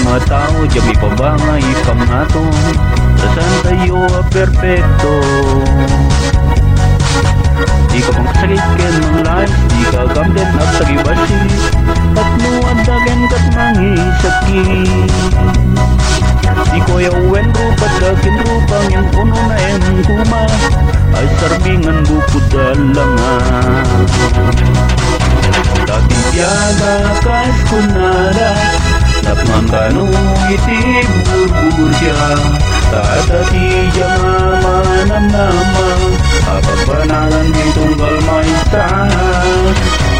mga tao, dyan pa ba nga ipam nato? Saan tayo perfecto? Di ka pang kasagit ken ng life, di ka gamden at sagibasi, at nuad dagen kat mangi sakit. Di ko yawen rupat dakin rupang yang puno na en kuma, ay sarbingan bukod dalangan. Dati tiada kas kunada, tapman kanu itib burbur siya, tata tiya manam-nama, apapanalan di tunggal maisah.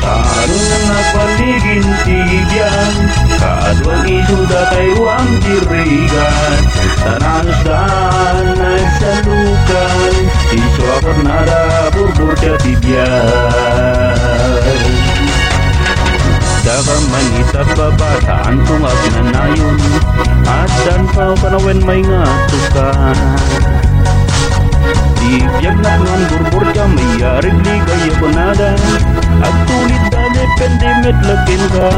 Tarun na paligin tibyan, kaadwang isuda kaywang dirigan, tanasdan nagsalukan, iso ako nada burbur siya tibyan. Daka manita babataan tungag na nayon, at dan pa panawen may ngatukan. Di biyag na ng burbur ka, may yarig ligay ako nada, at tulit na depende metlakin ka.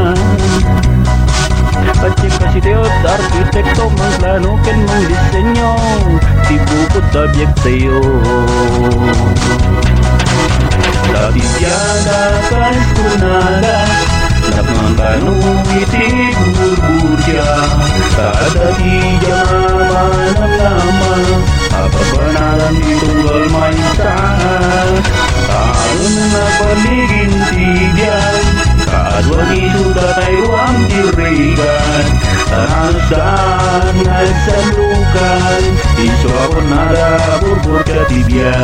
Pacik kasi teot, arkitekto, mang plano, ken mang disenyo, di bukod na biyag tayo. Dati tiada kas kunada, tapman kanu itib burbur siya, kada tiya manam-nama, apapanalan di tunggal maisah. Tarun na paligin tibyan, kaadwang isuda kaywang dirigan, tanasdan nagsalukan, iso ako nada burbur ka tibyan.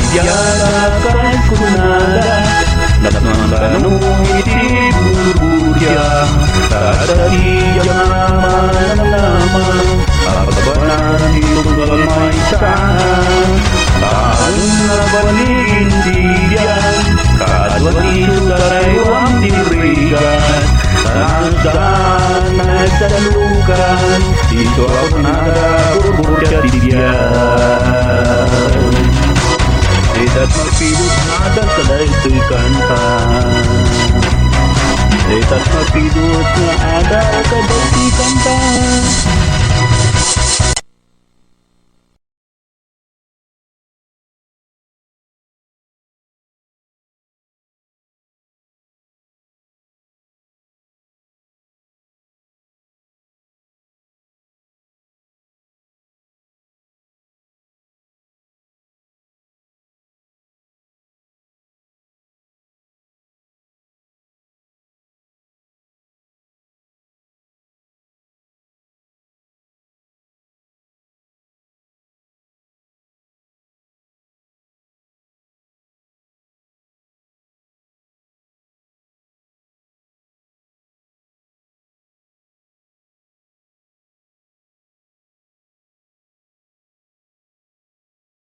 Tiada kas kunada, tapman kanu itib burbur siya, kada tiya manam-nama, apapanalan di tunggal maisah. Tarun na paligin tibyan, kaadwang isuda kaywang dirigan, tanasdan nagsalukan, iso ako nada burbur siya tibyan. Etat magpilot nga kada ito'y kanta, etat magpilot nga ada kada ito'y kanta.